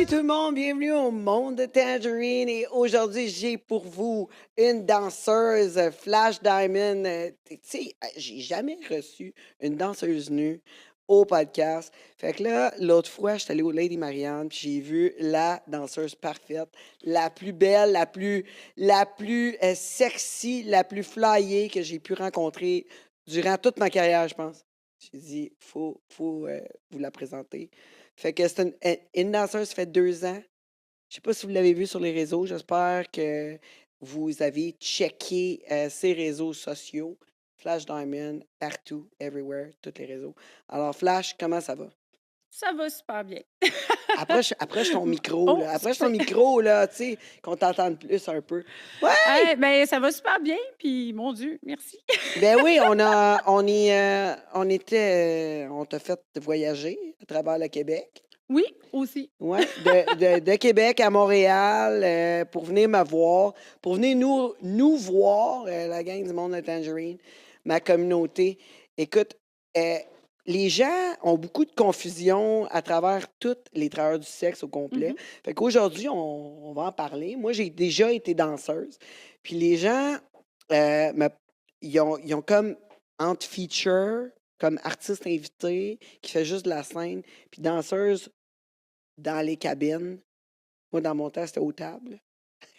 Salut tout le monde, bienvenue au monde de Tangerine et aujourd'hui j'ai pour vous une danseuse Flash Diamond. Tu sais, j'ai jamais reçu une danseuse nue au podcast. Fait que là, l'autre fois, je suis allé au Lady Marianne puis j'ai vu la danseuse parfaite, la plus belle, la plus sexy, la plus flyée que j'ai pu rencontrer durant toute ma carrière, je pense. J'ai dit, faut vous la présenter. Fait que c'est une danseuse, ça fait 2 ans. Je sais pas si vous l'avez vu sur les réseaux. J'espère que vous avez checké ses réseaux sociaux. Flash Diamond, partout, everywhere, tous les réseaux. Alors, Flash, comment ça va? Ça va super bien. Approche ton micro, Oh, là. Approche ton excusez. micro, là, tu sais, qu'on t'entende plus un peu. Ouais! Ben, ça va super bien, puis mon Dieu, merci. Ben oui, on t'a fait voyager à travers le Québec. Oui, aussi. Oui, de Québec à Montréal pour venir me voir, pour venir nous voir, la gang du monde de Tangerine, ma communauté. Écoute, euh, les gens ont beaucoup de confusion à travers tous les travailleurs du sexe au complet. Mhm. Fait qu'aujourd'hui, on va en parler. Moi, j'ai déjà été danseuse. Puis les gens, me- ils ont comme entre feature, comme artiste invité, qui fait juste de la scène, puis danseuse dans les cabines. Moi, dans mon temps, c'était aux tables.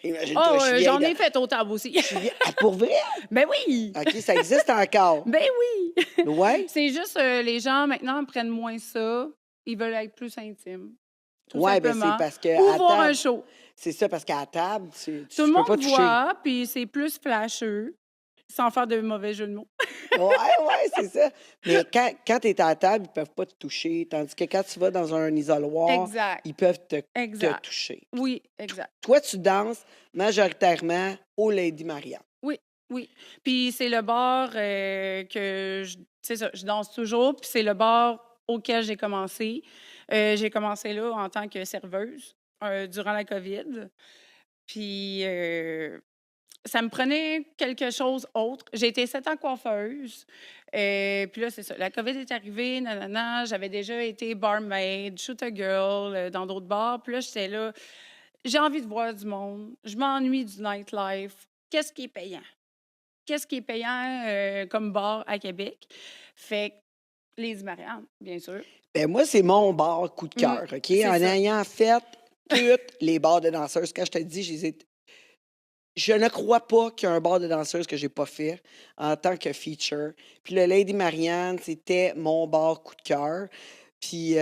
Imagine-toi, Oh, je suis vieille. j'en ai fait au table aussi. Je suis vieille. Ah, pour vrai? Ben oui! OK, ça existe encore. Ben oui! Ouais? C'est juste, les gens maintenant prennent moins ça. Ils veulent être plus intimes, tout Ouais, ben c'est simplement. parce que Ou à voir un table, show. c'est ça, parce qu'à table, Tout le tu peux pas monde toucher. voit, puis c'est plus flasheux, sans faire de mauvais jeu de mots. Ouais, c'est ça. Mais quand tu es à table, ils peuvent pas te toucher. Tandis que quand tu vas dans un isoloir, Exact, ils peuvent te exact. toucher. Oui, exact. Toi, tu danses majoritairement au Lady Marianne. Oui, oui. Puis c'est le bar que c'est ça, je danse toujours. Puis c'est le bar auquel j'ai commencé. J'ai commencé là en tant que serveuse durant la COVID. Puis ça me prenait quelque chose autre. J'ai été 7 ans coiffeuse. Puis là, c'est ça. La COVID est arrivée, nanana. J'avais déjà été barmaid, shooter girl dans d'autres bars. Puis là, j'étais là. J'ai envie de voir du monde. Je m'ennuie du nightlife. Qu'est-ce qui est payant? Qu'est-ce qui est payant comme bar à Québec? Fait que les Marianne, bien sûr. Ben moi, c'est mon bar coup de cœur, OK? C'est En ça. ayant fait toutes les bars de danseuses, quand je te dis, je ne crois pas qu'il y a un bar de danseuses que j'ai pas fait en tant que feature. Puis le Lady Marianne, c'était mon bar coup de cœur. Puis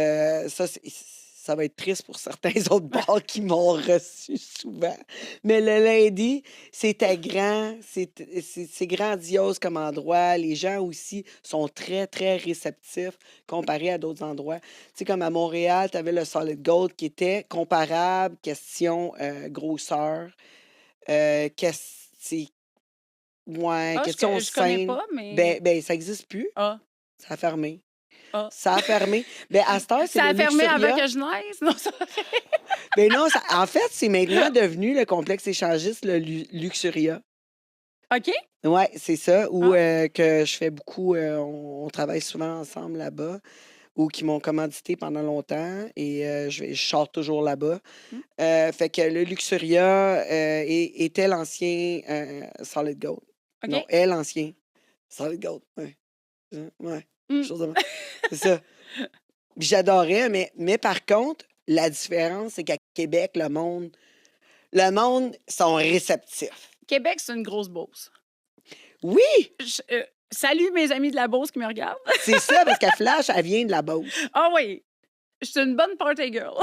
ça va être triste pour certains autres bars qui m'ont reçu souvent. Mais le Lady, c'était grand, c'est grandiose comme endroit. Les gens aussi sont très, très réceptifs comparé à d'autres endroits. Tu sais, comme à Montréal, tu avais le Solid Gold qui était comparable, question grosseur. C'est ouais, Ah, question je connais scène. pas, mais. Ben, ça existe plus. Ah, Ça a fermé. ah. Ça a fermé. Ben, à cette heure, c'est Ça le a fermé avant Luxuria. que je naisse? Non, ça. Ben non, en fait, c'est maintenant devenu le complexe échangiste, le Luxuria. OK? Ouais, c'est ça. Où Ah. que je fais beaucoup, on travaille souvent ensemble là-bas. Ou qui m'ont commandité pendant longtemps et je sors toujours là-bas. Hmm, Fait que le Luxuria était l'ancien Solid Gold. Non, OK? est l'ancien Solid Gold. Ouais. Ouais. Hmm. Chose de même. C'est ça. Puis j'adorais, mais par contre, la différence, c'est qu'à Québec, le monde sont réceptifs. Québec, c'est une grosse Beauce. Oui, Salut mes amis de la Beauce qui me regardent. c'est ça, parce qu'à Flash, elle vient de la Beauce. Ah oui, je suis une bonne party girl.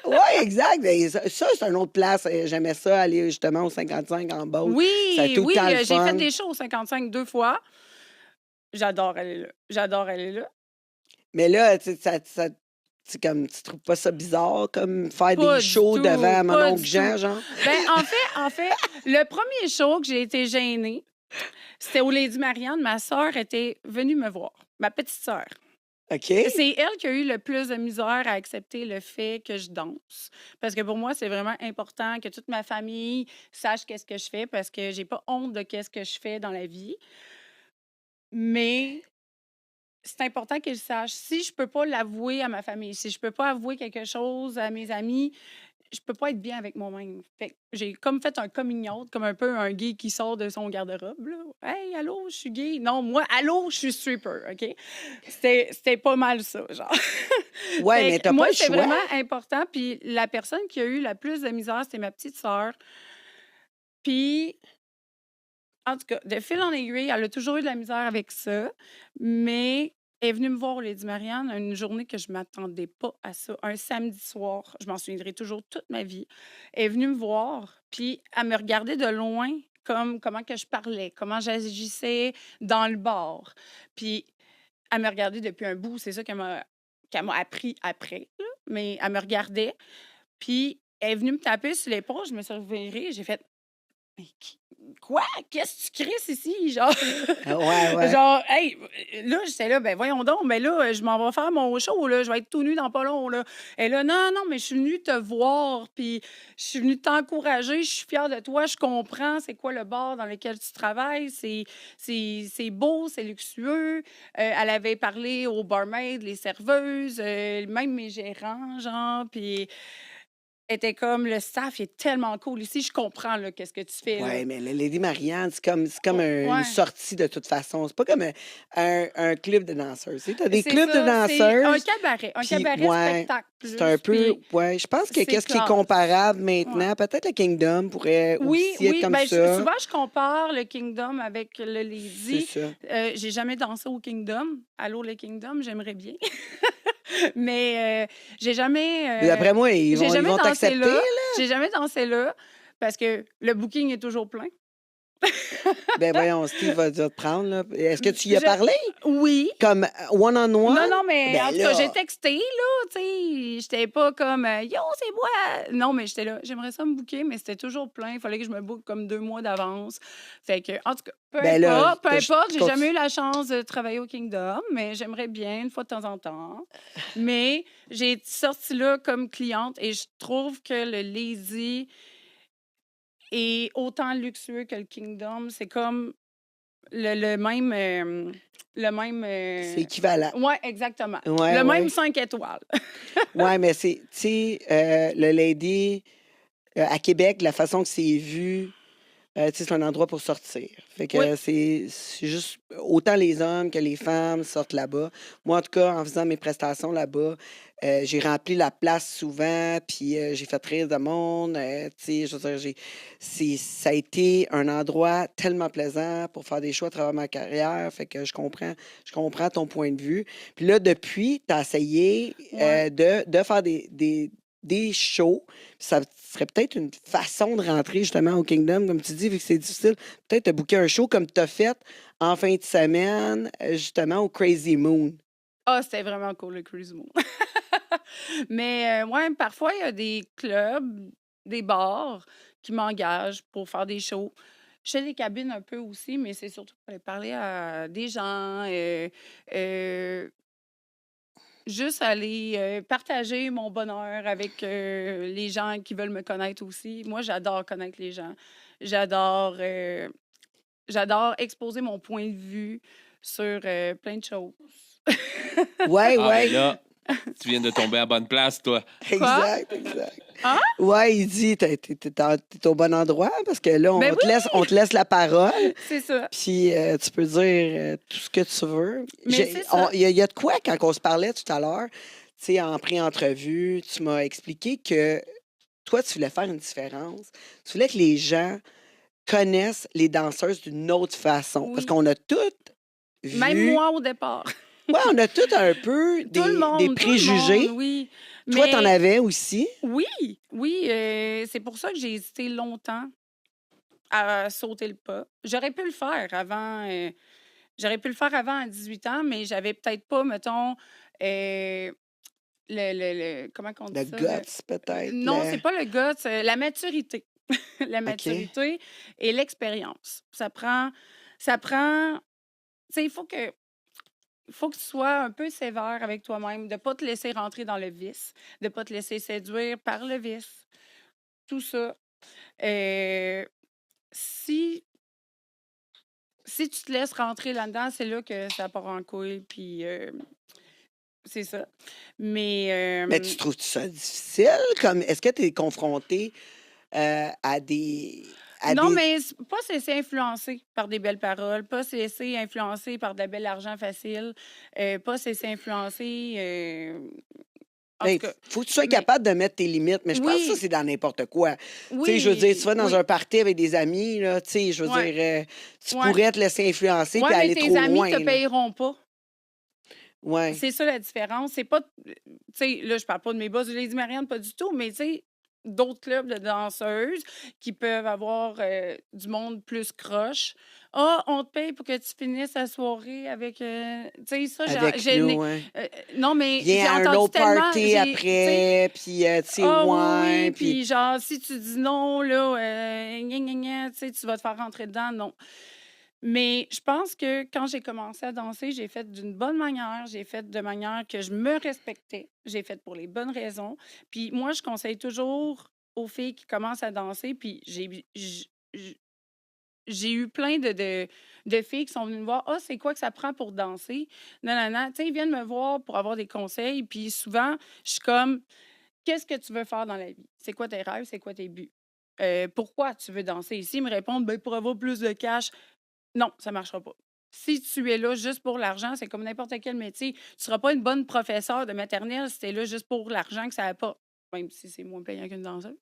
Oui, exact. Ben, ça, c'est une autre place. J'aimais ça, aller justement au 55 en Beauce. C'est Oui, tout le oui, temps le j'ai fait fun. des shows au 55 2 fois. J'adore aller là. J'adore aller là. Mais là, tu sais, c'est comme, tu trouves pas ça bizarre, comme faire des Pas du shows tout, devant mon pas oncle du Jean, tout. genre? Ben, en fait, le premier show que j'ai été gênée, c'était au Lady Marianne. Ma sœur était venue me voir, ma petite sœur. OK? C'est elle qui a eu le plus de misère à accepter le fait que je danse. Parce que pour moi, c'est vraiment important que toute ma famille sache qu'est-ce que je fais parce que j'ai pas honte de qu'est-ce que je fais dans la vie. Mais c'est important qu'ils sachent. Si je peux pas l'avouer à ma famille, si je peux pas avouer quelque chose à mes amis, je peux pas être bien avec moi-même. Fait que j'ai comme fait un coming out, comme un peu un gay qui sort de son garde-robe, là. Hey, allô, je suis gay. Non, moi, allô, je suis stripper, OK? C'était pas mal ça, genre. Ouais, Fait mais que t'as pas moi, le c'est choix. vraiment important. Puis la personne qui a eu la plus de misère, c'était ma petite sœur. Puis, en tout cas, de fil en aiguille, elle a toujours eu de la misère avec ça, mais elle est venue me voir au Lady Marianne une journée que je m'attendais pas à ça, un samedi soir. Je m'en souviendrai toujours toute ma vie. Elle est venue me voir, puis elle me regardait de loin, comme comment que je parlais, comment j'agissais dans le bar. Puis elle me regardait depuis un bout, c'est ça qu'elle m'a appris après, là, mais elle me regardait, puis elle est venue me taper sur l'épaule, je me suis revirée, j'ai fait mais quoi? Qu'est-ce que tu crisses ici? Genre, Ah, ouais, ouais. genre, hey, là, j'étais là, ben voyons donc, mais là, je m'en vais faire mon show, là, je vais être tout nu dans pas long, là. Et là, non, non, mais je suis venue te voir, puis je suis venue t'encourager, je suis fière de toi, je comprends c'est quoi le bar dans lequel tu travailles, c'est beau, c'est luxueux. Elle avait parlé aux barmaids, les serveuses, même mes gérants, genre, puis était comme le staff est tellement cool ici, je comprends là, qu'est-ce que tu fais là. Ouais, mais le Lady Marianne, c'est comme Oh, une ouais, sortie de toute façon. C'est pas comme un club de danseuses. Tu as des c'est clubs de ça, c'est danseuses, un puis cabaret ouais, spectacle c'est un plus, peu. puis Ouais, je pense que c'est qu'est-ce qui est classe. comparable Ouais. maintenant, peut-être le Kingdom pourrait Oui, aussi être oui, comme ben ça. souvent je compare le Kingdom avec le C'est Lady. ça. J'ai jamais dansé au Kingdom. Allô le Kingdom, j'aimerais bien. Mais j'ai Mais jamais d'après moi, ils j'ai vont, ils jamais vont dansé t'accepter, là. là. J'ai jamais dansé là parce que le booking est toujours plein. Ben voyons, Steve va te prendre, là. Est-ce que tu y as Je- parlé? Oui, Comme one-on-one? non, non, mais en Ben tout cas, j'ai là. texté, là, tu sais. J'étais pas comme Yo, c'est moi! Non, mais j'étais là. J'aimerais ça me booker, mais c'était toujours plein. Il fallait que je me book comme 2 mois d'avance. Fait que, en tout cas, Ben là, peu importe, j'ai jamais eu continue. la chance de travailler au Kingdom, mais j'aimerais bien, une fois de temps en temps. Mais j'ai sorti là comme cliente et je trouve que le Lazy est autant luxueux que le Kingdom. C'est comme le même. Le même. C'est équivalent. Ouais, exactement. Ouais, Le même ouais. 5 étoiles. Ouais, mais c'est, tu sais, le Lady, à Québec, la façon que c'est vu, tu sais, c'est un endroit pour sortir. Fait Oui. que c'est juste autant les hommes que les femmes sortent là-bas. Moi, en tout cas, en faisant mes prestations là-bas, j'ai rempli la place souvent, puis j'ai fait rire de monde. Tu sais, je veux dire, ça a été un endroit tellement plaisant pour faire des choix à travers ma carrière. Fait que je comprends ton point de vue. Puis là, depuis, tu as essayé Ouais. de faire des shows. Ça serait peut-être une façon de rentrer justement au Kingdom, comme tu dis, vu que c'est difficile. Peut-être de booker un show comme tu as fait en fin de semaine, justement au Crazy Moon. Ah, c'était vraiment cool, le Cruise Moon. Mais, ouais, parfois, il y a des clubs, des bars qui m'engagent pour faire des shows. Je fais des cabines un peu aussi, mais c'est surtout pour aller parler à des gens, euh, juste aller partager mon bonheur avec les gens qui veulent me connaître aussi. Moi, j'adore connaître les gens. J'adore j'adore exposer mon point de vue sur plein de choses. Ouais, Ah, ben ouais. là, tu viens de tomber à bonne place, toi. Quoi? Exact, exact. Ah? Ouais, il dit, t'es au bon endroit parce que là, Ben on te laisse la parole, oui, c'est ça. puis tu peux dire tout ce que tu veux. Mais c'est ça. Il y a de quoi, quand on se parlait tout à l'heure, tu sais, en pré-entrevue, tu m'as expliqué que toi, tu voulais faire une différence. Tu voulais que les gens connaissent les danseuses d'une autre façon. Parce Oui. qu'on a toutes Même vu. moi au départ. Ouais, on a toutes un peu des Tout le monde, préjugés. oui. Toi, t'en Mais avais aussi. oui, oui, c'est pour ça que j'ai hésité longtemps à sauter le pas. J'aurais pu le faire avant à 18 ans, mais j'avais peut-être pas, mettons, euh, comment qu'on dit Le ça? guts, peut-être. Non, c'est pas le gars, c'est la maturité. La OK. maturité et l'expérience. Ça prend, tu sais, il faut que tu sois un peu sévère avec toi-même, de ne pas te laisser rentrer dans le vice, de ne pas te laisser séduire par le vice. Tout ça. Euh, si si tu te laisses rentrer là-dedans, c'est là que ça part en couille, puis c'est ça. Mais Mais tu trouves ça difficile? Comme, est-ce que tu es confronté à des... non, mais pas se laisser influencer par des belles paroles, pas se laisser influencer par de la belle argent facile, pas se laisser influencer. En tout Ben, cas, faut que tu sois mais capable de mettre tes limites, mais je pense que ça, oui, c'est dans n'importe quoi. Tu sais, je veux dire, tu oui, vas dans oui, un party avec des amis, là, tu sais, je veux ouais, dire, tu ouais. pourrais te laisser influencer puis Ouais, mais aller tes trop amis te loin, là. payeront pas. Ouais. C'est ça la différence. C'est pas, tu sais, là, je parle pas de mes boss de Lady Marianne, pas du tout, mais tu sais, d'autres clubs de danseuses qui peuvent avoir du monde plus croche. Ah, on te paye pour que tu finisses la soirée avec. Tu sais, ça, Avec j'ai. nous, hein. Non, mais Viens j'ai à un entendu autre tellement. party Tu sais, après, puis tu sais, ah oui, ouais, oui, puis... puis genre, si tu dis non, là, gna, gna, gna, tu sais, tu vas te faire rentrer dedans, non. Mais je pense que quand j'ai commencé à danser, j'ai fait d'une bonne manière, j'ai fait de manière que je me respectais, j'ai fait pour les bonnes raisons. Puis moi, je conseille toujours aux filles qui commencent à danser, puis j'ai eu plein de filles qui sont venues me voir. Ah, c'est quoi que ça prend pour danser? Non, non, non. Tu sais, ils viennent me voir pour avoir des conseils. Puis souvent, je suis comme, qu'est-ce que tu veux faire dans la vie? C'est quoi tes rêves? C'est quoi tes buts? Pourquoi tu veux danser ici? Ils me répondent, ben, pour avoir plus de cash. Non, ça ne marchera pas. Si tu es là juste pour l'argent, c'est comme n'importe quel métier. Tu ne seras pas une bonne professeure de maternelle si tu es là juste pour l'argent que ça apporte. Même si c'est moins payant qu'une danseuse.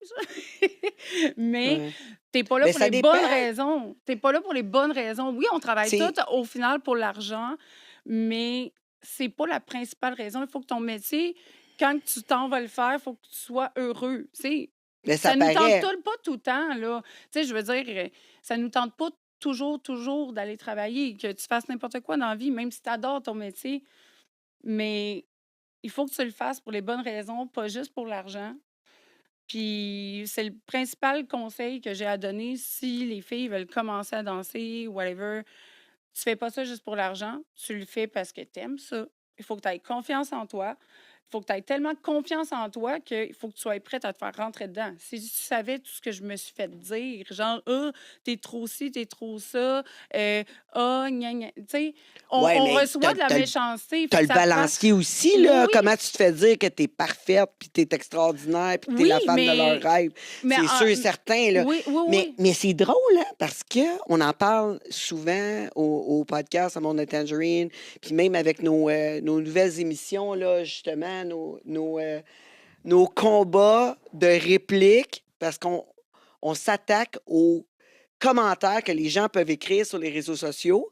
Mais Ouais. tu n'es pas là Ben, pour ça les dépend, bonnes raisons. Tu n'es pas là pour les bonnes raisons. Oui, on travaille tu tout sais, au final pour l'argent, mais c'est pas la principale raison. Il faut que ton métier, quand tu t'en vas le faire, il faut que tu sois heureux. Tu sais, ben, ça ça nous tente paraît. pas tout le temps, là. Tu sais, je veux dire, ça nous tente pas toujours d'aller travailler, que tu fasses n'importe quoi dans la vie, même si tu adores ton métier. Mais il faut que tu le fasses pour les bonnes raisons, pas juste pour l'argent. Puis c'est le principal conseil que j'ai à donner si les filles veulent commencer à danser, whatever. Tu fais pas ça juste pour l'argent, tu le fais parce que tu aimes ça. Il faut que tu aies confiance en toi. Il faut que tu aies tellement confiance en toi qu'il faut que tu sois prête à te faire rentrer dedans. Si tu savais tout ce que je me suis fait dire, genre, ah, t'es trop ci, t'es trop ça, ah, gna, gna. Tu sais, Ouais, on mais reçoit de la méchanceté. Fait t'as que le ça prend. balancier aussi, là. Oui, Comment tu te fais dire que t'es parfaite, puis t'es extraordinaire, puis que t'es oui, la femme de leurs rêves. mais C'est sûr et certain, là. oui, oui, oui. Mais c'est drôle, hein, parce que on en parle souvent au podcast, à Monde de Tangerine, puis même avec nos nouvelles émissions, là, justement, nos combats de répliques, parce qu'on s'attaque aux commentaires que les gens peuvent écrire sur les réseaux sociaux.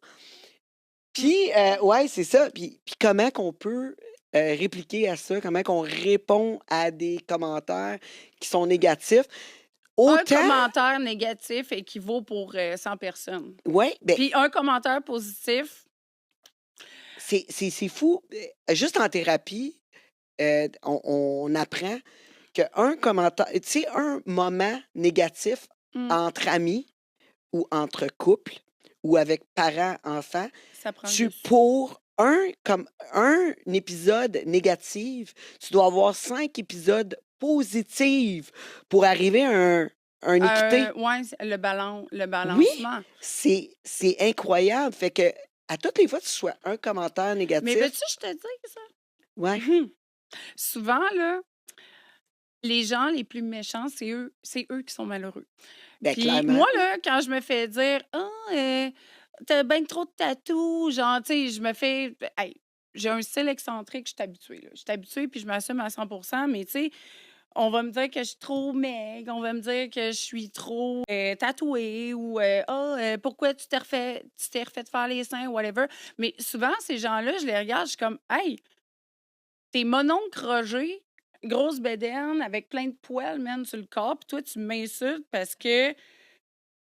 Puis, ouais, c'est ça. Puis comment qu'on peut répliquer à ça? Comment qu'on répond à des commentaires qui sont négatifs? Un Autant, commentaire négatif équivaut pour 100 personnes. ouais, ben, Puis un commentaire positif, c'est fou. Juste en thérapie, on apprend qu'un commentaire, tu sais, un moment négatif hum, entre amis ou entre couples ou avec parents, enfants, ça prend le dessus. pour comme un épisode négatif, tu dois avoir 5 épisodes positifs pour arriver à un équité. Ouais, le Oui, balancement. c'est incroyable. Fait que à toutes les fois que tu sois un commentaire Mais négatif, veux-tu que je te dise ça? ouais, Souvent, là, les gens les plus méchants, c'est eux qui sont malheureux. ben Puis clairement. moi, là, quand je me fais dire Ah, t'as bien trop de tatous, genre, tu sais, je me fais. Hey, j'ai un style excentrique, je suis habituée. Là. Je suis habituée, puis je m'assume à 100 mais tu sais, on va me dire que je suis trop maigre, on va me dire que je suis trop tatouée ou pourquoi tu t'es refait faire les seins, whatever. Mais souvent, ces gens-là, je les regarde, je suis comme Hey, t'es mononcle Roger, grosse bédaine avec plein de poils, man, sur le corps, puis toi, tu m'insultes parce que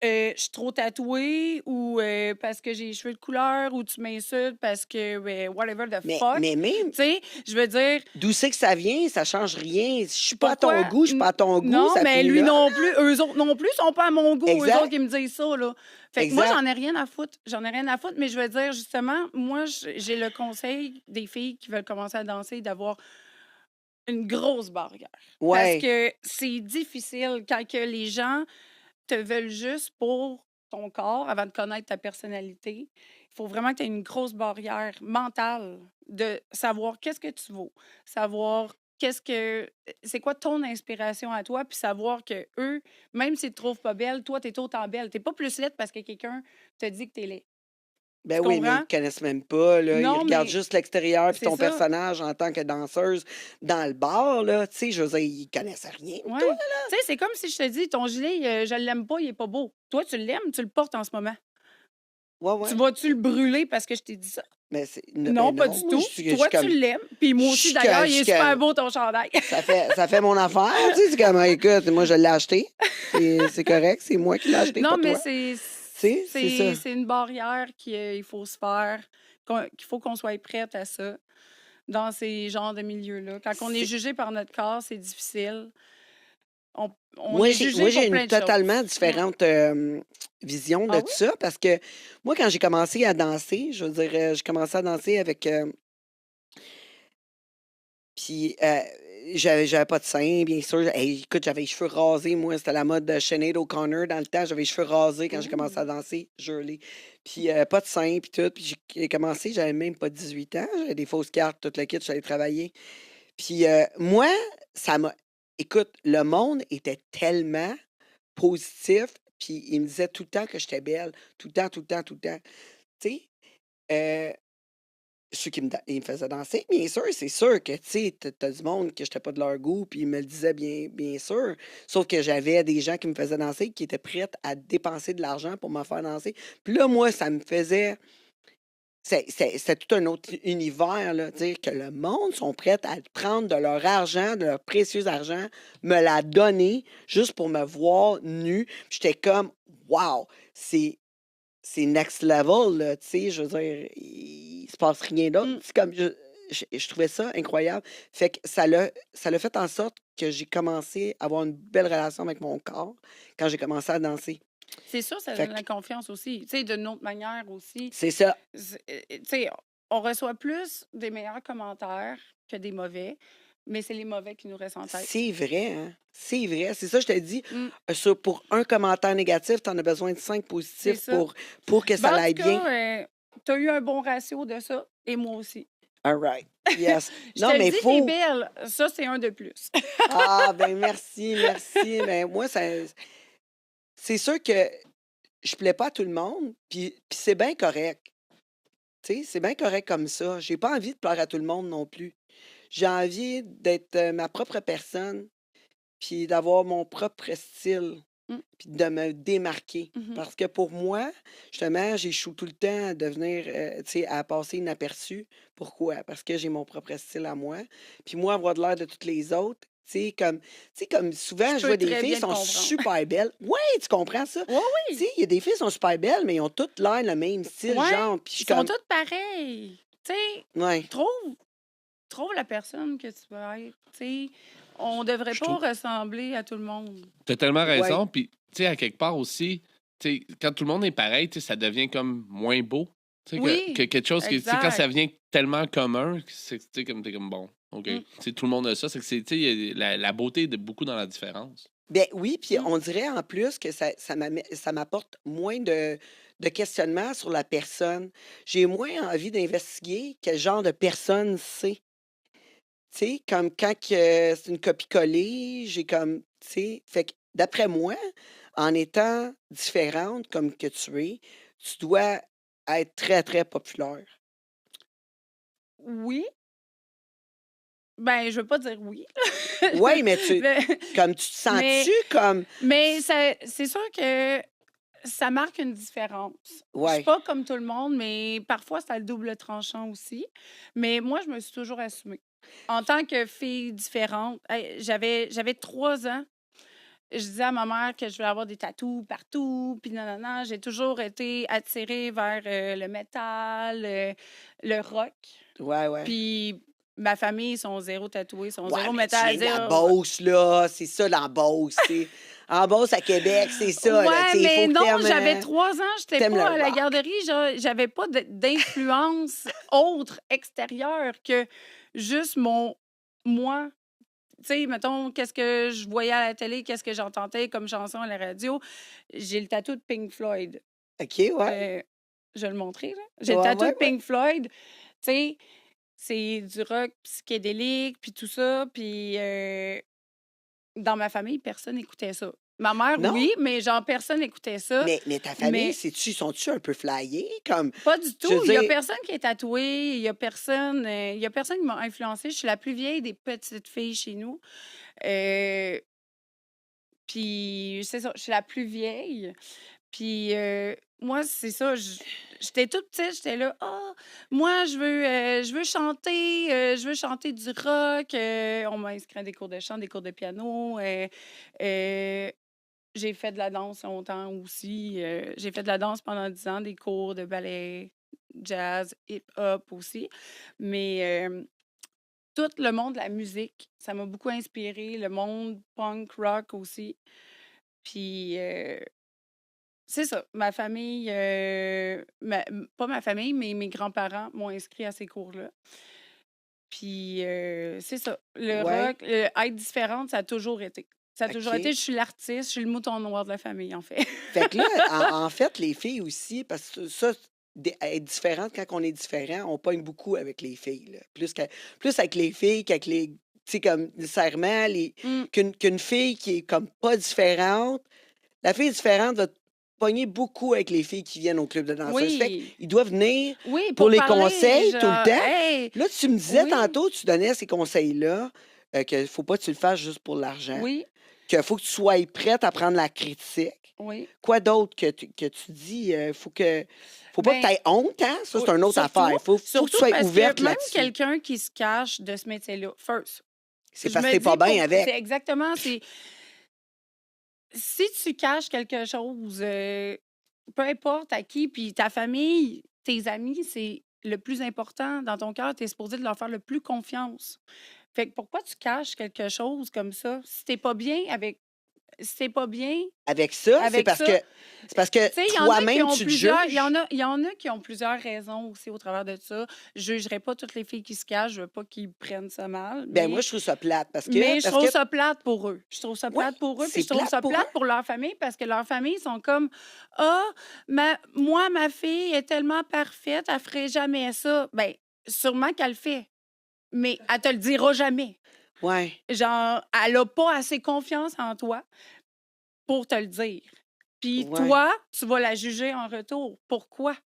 je suis trop tatouée ou parce que j'ai les cheveux de couleur ou tu m'insultes parce que whatever the fuck. Mais même, Tu sais, je veux dire, d'où c'est que ça vient, ça change rien. Je suis pas à ton pourquoi. goût, je suis pas à ton goût, Non, ça mais finit lui là. non plus, eux autres non plus sont pas à mon goût, eux autres Exact, qui me disent ça, là. Fait que moi, exact. j'en ai rien à foutre. J'en ai rien à foutre, mais je veux dire, justement, moi, j'ai le conseil des filles qui veulent commencer à danser d'avoir une grosse barrière. Parce Ouais, que c'est difficile quand que les gens te veulent juste pour ton corps, avant de connaître ta personnalité, il faut vraiment que tu aies une grosse barrière mentale de savoir qu'est-ce que tu vaux, savoir c'est quoi ton inspiration à toi, puis savoir que eux, même s'ils te trouvent pas belle, toi, tu es autant belle. Tu pas plus laide parce que quelqu'un te dit que tu es laid. Ben Tu oui, mais ils comprends? te connaissent même pas, là. Ils Non, regardent mais juste l'extérieur puis c'est ton ça. personnage en tant que danseuse dans le bar, là. Tu sais, je veux dire, ils connaissent rien de toi. Ouais. Tu sais, c'est comme si je te dis, ton gilet, je l'aime pas, il est pas beau. Toi, tu l'aimes, tu le portes en ce moment. Ouais, Tu ouais. vas-tu le brûler parce que je t'ai dit ça? Mais c'est... Non, ben pas non, du moi, tout. je Toi, suis tu comme... l'aimes. Puis moi Je aussi, suis d'ailleurs, comme... il je est suis super comme- beau, ton chandail. Ça fait mon affaire, tu sais. C'est comme, écoute, moi, je l'ai acheté. C'est correct, c'est moi qui l'ai acheté, Non, pas mais toi. C'est ça. c'est une barrière qu'il faut se faire, qu'il faut qu'on soit prête à ça dans ces genres de milieux-là. Quand on est C'est- jugé par notre corps, c'est difficile. On Moi, est j'ai jugé pour une plein de totalement choses. différente vision de Ah tout oui? ça parce que moi, quand j'ai commencé à danser, je veux dire, j'ai commencé à danser avec... puis j'avais pas de seins, bien sûr. Hey, écoute, j'avais les cheveux rasés, moi. C'était la mode de Sinead O'Connor dans le temps. J'avais les cheveux rasés quand j'ai commencé à Ouh. danser, juré. Puis pas de seins, puis tout. Puis j'ai commencé, j'avais même pas 18 ans. J'avais des fausses cartes, toute la kit, j'allais travailler. Puis moi, ça m'a... Écoute, le monde était tellement positif, puis il me disait tout le temps que j'étais belle, tout le temps, tout le temps, tout le temps. Tu sais, euh, ceux qui ils me faisaient danser, bien sûr, c'est sûr que, tu sais, t'as du monde que j'étais pas de leur goût, puis ils me le disaient bien sûr. Sauf que j'avais des gens qui me faisaient danser, qui étaient prêts à dépenser de l'argent pour me faire danser. Puis là, moi, ça me faisait... C'est tout un autre univers, là, dire que le monde sont prêts à prendre de leur argent, de leur précieux argent, me la donner juste pour me voir nue. J'étais comme, wow, c'est next level, là, tu sais, je veux dire, il se passe rien d'autre. Mm. C'est comme, je trouvais ça incroyable. Fait que ça l'a fait en sorte que j'ai commencé à avoir une belle relation avec mon corps quand j'ai commencé à danser. C'est sûr, ça Fait donne que la confiance aussi. Tu sais, d'une autre manière aussi. c'est ça. Tu sais, on reçoit plus des meilleurs commentaires que des mauvais, mais c'est les mauvais qui nous restent en tête. C'est vrai, hein? C'est vrai. C'est ça, je te dis. Mm. Pour un commentaire négatif, tu en as besoin de 5 C'est positifs ça. pour que ça Ben, en aille tout bien. cas, tu as eu un bon ratio de ça, et moi aussi. All right. Yes. Je Non, te le mais dis, t'es faut. belle. Ça, c'est un de plus. Ah, ben merci, merci. Ben moi, c'est sûr que je plais pas à tout le monde, puis c'est bien correct. Tu sais, c'est bien correct comme ça. J'ai pas envie de plaire à tout le monde non plus. J'ai envie d'être ma propre personne, puis d'avoir mon propre style, Mm. puis de me démarquer. Mhm. Parce que pour moi, justement, j'échoue tout le temps à devenir, tu sais, à passer inaperçu. Pourquoi? Parce que j'ai mon propre style à moi. Puis moi, avoir de l'air de toutes les autres, tu sais, comme souvent, Je je vois peux des très filles bien qui te sont comprendre. super belles. Oui, tu comprends ça? Oui, Tu oui. sais, il y a des filles qui sont super belles, mais ils ont toutes l'air le même style, Ouais. genre. Puis je Ils suis sont comme, tous pareils. Tu sais, ouais, trouve la personne que tu veux être. Tu sais, on devrait Je pas trouve- ressembler à tout le monde. T'as tellement ouais. raison. Puis, tu sais, à quelque part aussi, tu sais, quand tout le monde est pareil, tu sais, ça devient comme moins beau. Tu sais, Oui, que quelque chose que, tu sais, quand exact. ça devient tellement commun, c'est, tu sais, t'es comme bon, OK. Mm. Tu sais, tout le monde a ça. C'est que, tu sais, il y a la beauté est beaucoup dans la différence. Ben oui, puis Mm. on dirait en plus que ça m'apporte moins de questionnement sur la personne. J'ai moins envie d'investiguer quel genre de personne c'est. Tu sais, comme quand c'est une copie-collée, j'ai comme, tu sais, fait que d'après moi, en étant différente comme que tu es, tu dois être très, très populaire. Oui. Ben, je veux pas dire oui. Oui, mais Mais, comme tu te mais, sens-tu comme, mais c'est sûr que ça marque une différence. Je suis ouais, pas comme tout le monde, mais parfois, c'est le double tranchant aussi. Mais moi, je me suis toujours assumée. En tant que fille différente, hey, j'avais 3 ans. Je disais à ma mère que je voulais avoir des tatous partout, puis nanana. J'ai toujours été attirée vers le métal, le rock. ouais. Puis ma famille, ils sont zéro tatoués, ils sont Ouais, zéro mais tu métal, viens de la zéro. Beauce, là. C'est ça, la Beauce. En Beauce, à Québec, c'est ça. Là, Ouais, il mais faut que non, t'aimes, j'avais 3 ans, j'étais t'aimes pas à le la rock. garderie, j'avais pas d'influence autre, extérieure que juste moi sais, mettons, qu'est-ce que je voyais à la télé, qu'est-ce que j'entendais comme chanson à la radio. J'ai le tatou de Pink Floyd. OK, ouais. Je vais le montrer, là. J'ai le Ouais, tatou ouais, de Pink Floyd. Tu sais, c'est du rock psychédélique, puis tout ça. Puis dans ma famille, personne n'écoutait ça. Ma mère, Non? oui, mais genre, personne n'écoutait ça. Mais ta famille, Mais sont-tu un peu flyés? Comme, pas du tout. je veux Il y a dire, personne qui est tatoué. Il y a personne qui m'a influencée. Je suis la plus vieille des petites filles chez nous. Euh, Puis, c'est ça, je suis la plus vieille. Puis, moi, c'est ça, j'étais toute petite, j'étais là, ah, moi, je veux chanter du rock. On m'a inscrit à des cours de chant, des cours de piano. J'ai fait de la danse longtemps aussi. J'ai fait de la danse pendant 10 ans, des cours de ballet, jazz, hip-hop aussi. Mais tout le monde de la musique, ça m'a beaucoup inspiré. Le monde punk rock aussi. Puis, c'est ça. Ma famille, pas ma famille, mais mes grands-parents m'ont inscrit à ces cours-là. Puis, c'est ça. Le ouais, rock, être différente, ça a toujours été. Ça a toujours été. OK. Je suis l'artiste, je suis le mouton noir de la famille, en fait. Fait que là, en fait, les filles aussi, parce que ça, être différente quand on est différent, on pogne beaucoup avec les filles, là. Plus avec les filles qu'avec les. Tu sais, comme nécessairement, Mm. qu'une fille qui est comme pas différente, la fille différente va pogner beaucoup avec les filles qui viennent au club de danseuses. Fait Oui. qu'ils doivent venir Oui, pour pour les parler, conseils tout le genre, temps. hey, Là, tu me disais oui, tantôt, tu donnais ces conseils-là, qu'il faut pas que tu le fasses juste pour l'argent, oui, qu'il faut que tu sois prête à prendre la critique. oui. Quoi d'autre que tu dis? Faut pas que Ben, tu aies honte, hein? Ça, c'est oui, une autre affaire. surtout, Faut que tu surtout sois parce ouverte que même là-dessus. quelqu'un qui se cache de ce métier-là, first, C'est je parce que me t'es pas dis, bien avec. c'est exactement, si tu caches quelque chose, peu importe à qui, puis ta famille, tes amis, c'est le plus important dans ton cœur. Tu es supposé de leur faire le plus confiance. Fait que pourquoi tu caches quelque chose comme ça? Si t'es pas bien Avec ça, c'est avec parce que ça, tu sais, il y en a qui toi-même, ont tu te plusieurs, juges. il y en a qui ont plusieurs raisons aussi au travers de ça. Je jugerai pas toutes les filles qui se cachent, je veux pas qu'ils prennent ça mal, Ben moi, je trouve ça plate mais je parce trouve que ça plate pour eux. Je trouve ça oui, plate pour eux, puis c'est je trouve plate ça pour eux. plate pour leur famille parce que leur famille sont comme ah, moi ma fille est tellement parfaite, elle ferait jamais ça. Ben sûrement qu'elle le fait, mais elle te le dira jamais. Ouais, Genre, elle a pas assez confiance en toi pour te le dire. Puis ouais. toi, tu vas la juger en retour. Pourquoi?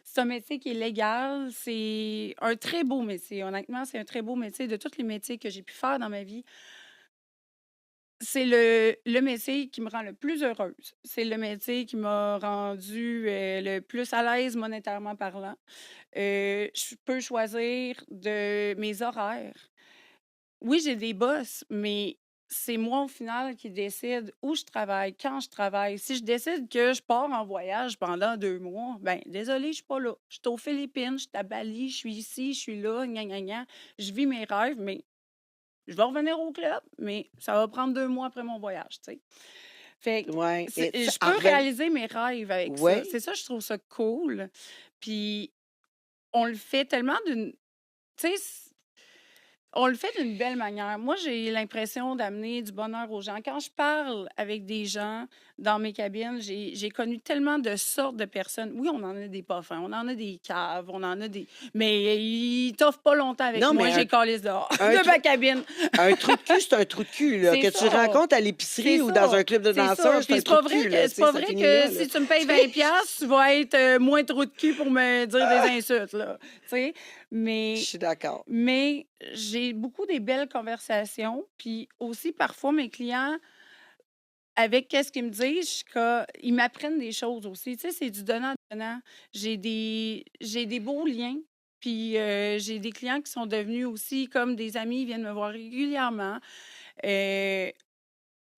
C'est un métier qui est légal, c'est un très beau métier. Honnêtement, c'est un très beau métier. De tous les métiers que j'ai pu faire dans ma vie, c'est le métier qui me rend le plus heureuse. C'est le métier qui m'a rendue le plus à l'aise monétairement parlant. Je peux choisir de mes horaires. Oui, j'ai des boss, mais c'est moi au final qui décide où je travaille, quand je travaille. Si je décide que je pars en voyage pendant 2 mois, ben désolée, je suis pas là. Je suis aux Philippines, je suis à Bali, je suis ici, je suis là, gna, gna, gna. Je vis mes rêves, mais je vais revenir au club, mais ça va prendre 2 mois après mon voyage, tu sais. Fait que Ouais. Et je peux réaliser mes rêves avec ça. ouais. C'est ça, je trouve ça cool. Puis on le fait tellement d'une... Tu sais, on le fait d'une belle manière. Moi, j'ai l'impression d'amener du bonheur aux gens. Quand je parle avec des gens dans mes cabines, j'ai connu tellement de sortes de personnes. Oui, on en a des pas fins, on en a des caves, on en a des... Mais ils t'offrent pas longtemps avec Non, moi, mais j'ai calisse dehors un de trou- ma cabine. un trou de cul, c'est un trou de cul, là. C'est Que tu ça. rencontres à C'est l'épicerie ou dans ça. un club de C'est ça. danseurs, c'est Puis un c'est trou pas de vrai cul, que, là. c'est pas Ça vrai finit que là, là. si tu me payes 20$, tu vas être moins trou de cul pour me dire des insultes, là. Tu sais? Je Mais... suis d'accord. Mais j'ai beaucoup des belles conversations. Puis aussi, parfois, mes clients, avec qu'est-ce qu'ils me disent, ils m'apprennent des choses aussi. Tu sais, c'est du donnant-donnant. J'ai des beaux liens. Puis j'ai des clients qui sont devenus aussi comme des amis, ils viennent me voir régulièrement. Euh,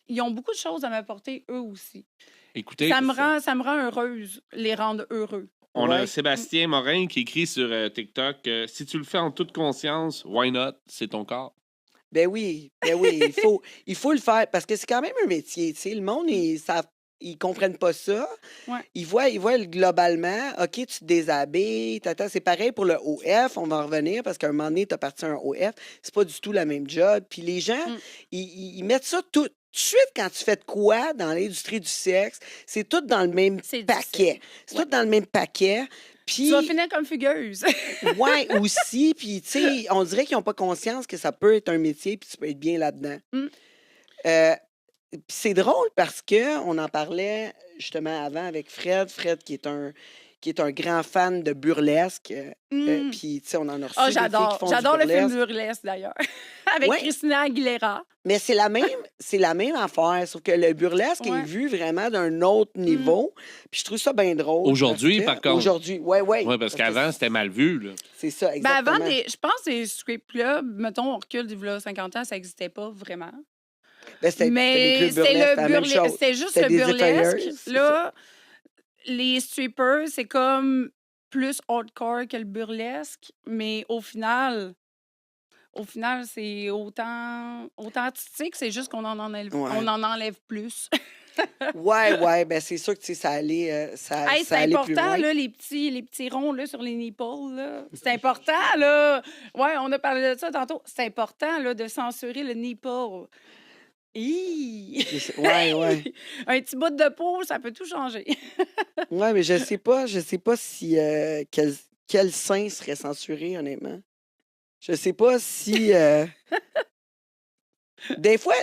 Ils ont beaucoup de choses à m'apporter, eux aussi. Écoutez, Ça me rend heureuse, les rendre heureux. on a Ouais. Sébastien Morin qui écrit sur TikTok si tu le fais en toute conscience, why not? C'est ton corps. Ben oui, il faut le faire parce que c'est quand même un métier, tu sais. Le monde, ils savent ils comprennent pas ça. Ouais. Ils voient globalement, OK, tu te déshabilles, c'est pareil pour le OF, on va en revenir parce qu'à un moment donné, tu as parti à un OF, c'est pas du tout la même job. Puis les gens, ils mettent ça tout de suite quand tu fais de quoi dans l'industrie du sexe, c'est tout dans le même C'est paquet. difficile. C'est tout dans le même paquet. Puis, Tu vas finir comme fugueuse. ouais, aussi. Puis, tu sais, on dirait qu'ils n'ont pas conscience que ça peut être un métier puis tu peux être bien là-dedans. Puis c'est drôle parce que on en parlait justement avant avec Fred. Fred qui est un grand fan de burlesque. Puis, tu sais, on en a reçu des filles qui font du J'adore le film burlesque. Burlesque, d'ailleurs. Avec Ouais. Christina Aguilera. Mais c'est la même affaire, sauf que le burlesque est Ouais. vu vraiment d'un autre niveau. Puis je trouve ça bien drôle. Aujourd'hui, parce que- par contre. Aujourd'hui, oui. Oui, parce qu'avant, c'était mal vu. Là. C'est ça, Ben exactement. avant, je pense que les strip clubs, mettons, on recule d'il y a 50 ans, ça n'existait pas vraiment. Ben, c'était des Mais clubs c'était burlesques, le la même chose. c'était juste C'était le des burlesque. effeuilleuses, c'est Là, les strippers, c'est comme plus hardcore que le burlesque, mais au final, c'est autant artistique, c'est juste qu'on en enlève, Ouais. on en enlève plus. Ouais, ben c'est sûr que tu sais, ça allait, Hey, c'est ça allait plus important, loin. là, les petits ronds là, sur les nipples. Là. C'est important, là. Ouais, on a parlé de ça tantôt. C'est important, là, de censurer le nipple. Hi! Ouais. Un petit bout de peau, ça peut tout changer. Ouais, mais je sais pas si quel sein serait censuré, honnêtement. Je sais pas si des fois,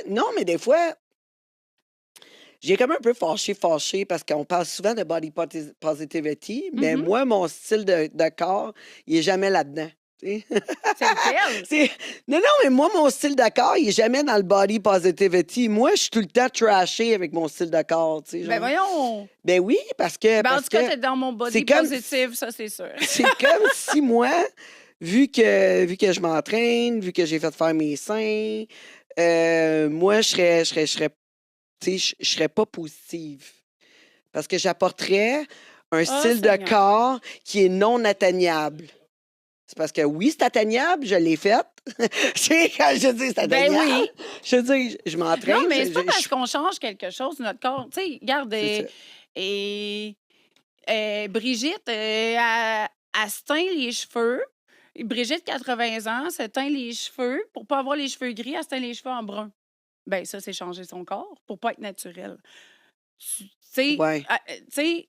j'ai comme un peu fâché parce qu'on parle souvent de body positivity, mais moi, mon style de corps, il est jamais là-dedans. Tu sais. C'est lequel? Non, mais moi, mon style de corps, il est jamais dans le body positivity. Moi, je suis tout le temps trashé avec mon style de corps. Tu sais, genre. Ben voyons! Ben oui, parce que. Ben, en parce tout cas, que t'es dans mon body c'est comme- positive, ça, c'est sûr. c'est comme si moi, vu que je m'entraîne, vu que j'ai fait faire mes seins, moi, je serais pas positive. Parce que j'apporterais un style de Seigneur. corps qui est non atteignable. C'est parce que oui, c'est atteignable, je l'ai fait. Quand je dis c'est Ben atteignable, oui. je dis, je m'entraîne. Non, mais c'est pas je- parce qu'on change quelque chose de notre corps. Tu sais, regarde, C'est ça. Brigitte, elle se teint les cheveux. Brigitte, 80 ans, se teint les cheveux. Pour pas avoir les cheveux gris, elle se teint les cheveux en brun. Ben ça, c'est changer son corps pour pas être naturel. Tu sais, Ouais. tu sais,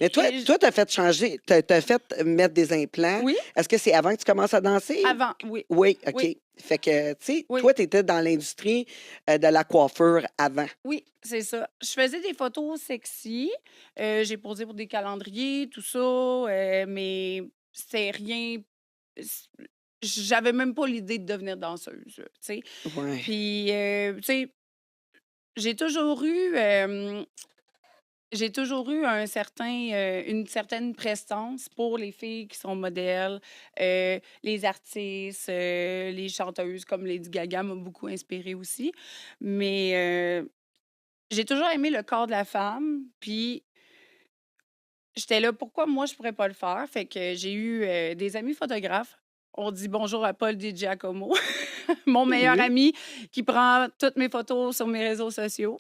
Mais toi, Et- t'as fait changer, t'as fait mettre des implants. oui, Est-ce que c'est avant que tu commences à danser? avant, oui. Oui, OK. Oui. Fait que, tu sais, Oui. toi, tu étais dans l'industrie de la coiffure avant. Oui, c'est ça. Je faisais des photos sexy. J'ai posé pour des calendriers, tout ça. Mais c'est rien. J'avais même pas l'idée de devenir danseuse, tu sais. Ouais. Puis, tu sais, j'ai toujours eu. J'ai toujours eu une certaine prestance pour les filles qui sont modèles, les artistes, les chanteuses comme Lady Gaga m'a beaucoup inspirée aussi. Mais j'ai toujours aimé le corps de la femme, puis j'étais là, pourquoi moi je pourrais pas le faire? Fait que j'ai eu des amis photographes. On dit bonjour à Paul Di Giacomo, mon meilleur Oui. ami qui prend toutes mes photos sur mes réseaux sociaux.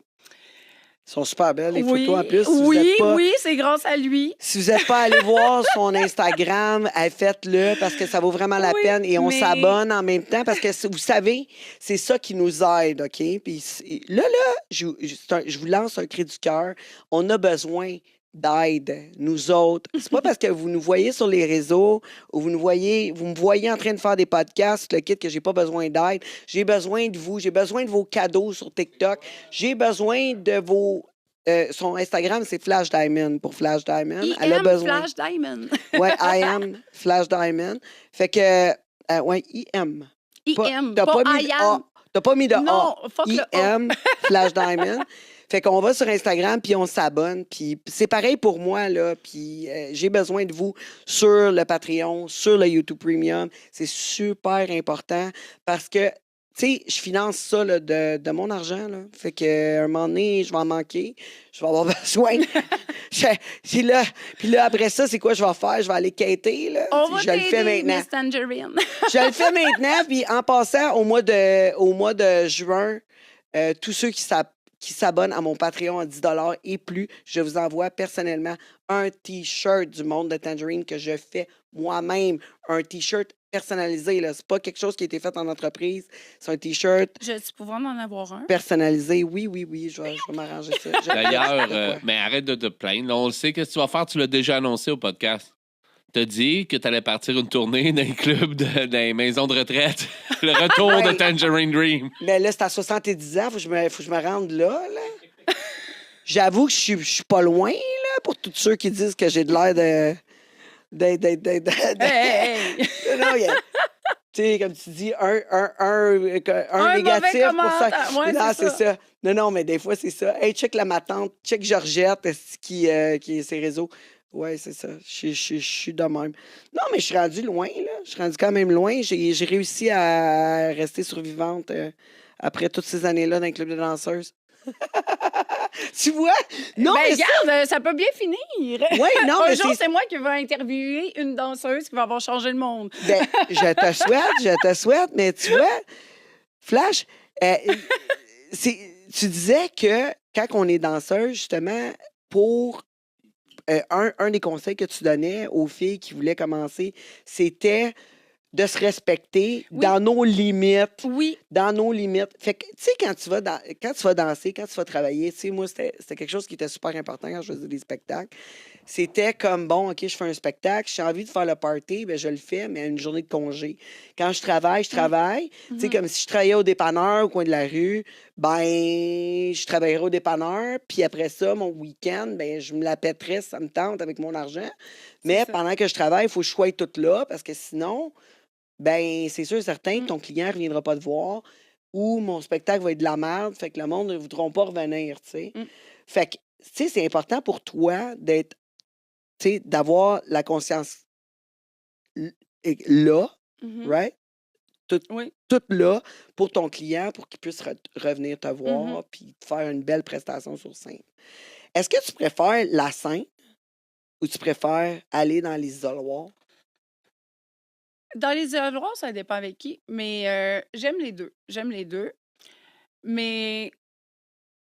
Ils sont super belles, les Oui, photos en plus. Si vous oui, êtes pas, oui, c'est grâce à lui. Si vous n'êtes pas allé voir son Instagram, faites-le parce que ça vaut vraiment la Oui, peine et on mais- s'abonne en même temps parce que vous savez, c'est ça qui nous aide, OK? Puis là, je vous lance un cri du cœur. On a besoin d'aide, nous autres. C'est pas parce que vous nous voyez sur les réseaux ou vous me voyez en train de faire des podcasts, le kit, que j'ai pas besoin d'aide. J'ai besoin de vous. J'ai besoin de vos cadeaux sur TikTok. J'ai besoin de vos... son Instagram, c'est Flash Diamond pour Flash Diamond. Il Elle a aime besoin. Flash Diamond. Ouais, I am Flash Diamond. Fait que, ouais, IM. Il Pas- aime, T'as pas pas mis I de am. A. T'as pas mis de Non, A. fuck le A. IM Flash Diamond. Fait qu'on va sur Instagram, puis on s'abonne. Puis c'est pareil pour moi, là. Puis j'ai besoin de vous sur le Patreon, sur le YouTube Premium. C'est super important parce que, tu sais, je finance ça là, de mon argent, là. Fait qu'à un moment donné, je vais en manquer. Je vais avoir besoin. Puis là, après ça, c'est quoi je vais faire? Je vais aller quêter, là. On va Je le fais t'aider, maintenant. Miss Tangerine. Je le fais maintenant, puis en passant au mois de juin, tous ceux qui qui s'abonnent à mon Patreon à 10 et plus, je vous envoie personnellement un T-shirt du monde de Tangerine que je fais moi-même. Un T-shirt personnalisé. Ce n'est pas quelque chose qui a été fait en entreprise. C'est un T-shirt Je vais pouvoir en avoir un. personnalisé. Oui, je vais m'arranger ça. D'ailleurs, mais arrête de te plaindre. Là, on le sait, qu'est-ce que tu vas faire? Tu l'as déjà annoncé au podcast. T'as dit que t'allais partir une tournée dans les clubs, dans les maisons de retraite. Le retour de Tangerine Dream. Mais là, c'est à 70 ans. Faut que je me rende là. J'avoue que je suis pas loin, là, pour tous ceux qui disent que j'ai de l'air de... Hey! Non, tu sais, comme tu dis, un négatif mauvais pour ça. commentaire. Ouais, Non, c'est c'est ça. Non, mais des fois, c'est ça. Hey, check ma tante, check Georgette qui est ses réseaux. Ouais, c'est ça. Je suis de même. Non, mais je suis rendu loin, là. Je suis rendu quand même loin. J'ai réussi à rester survivante après toutes ces années-là dans le club de danseuses. Tu vois? Non, mais regarde, ça peut bien finir. Oui, non, Un mais jour, c'est moi qui vais interviewer une danseuse qui va avoir changé le monde. Ben, je te souhaite, mais tu vois, Flash, tu disais que quand on est danseuse, justement, pour un des conseils que tu donnais aux filles qui voulaient commencer, c'était de se respecter dans nos limites. Oui. Dans nos limites. Fait que, tu sais, quand tu vas danser, quand tu vas travailler, tu sais, moi, c'était quelque chose qui était super important quand je faisais des spectacles. C'était comme, bon, OK, je fais un spectacle, j'ai envie de faire le party, bien, je le fais, mais à une journée de congé. Quand je travaille, je travaille. Tu sais, comme si je travaillais au dépanneur, au coin de la rue, ben, je travaillerais au dépanneur, puis après ça, mon week-end, ben, je me la pèterais si ça me tente avec mon argent. Mais pendant que je travaille, il faut que je sois tout là, parce que sinon, ben c'est sûr et certain que ton client ne reviendra pas te voir ou mon spectacle va être de la merde, fait que le monde ne voudront pas revenir, tu sais. Fait que, tu sais, c'est important pour toi d'être, tu sais, d'avoir la conscience là, right? Tout là pour ton client, pour qu'il puisse revenir te voir puis te faire une belle prestation sur scène. Est-ce que tu préfères la scène ou tu préfères aller dans les isoloirs? Dans les isoloirs, ça dépend avec qui, mais j'aime les deux. J'aime les deux. Mais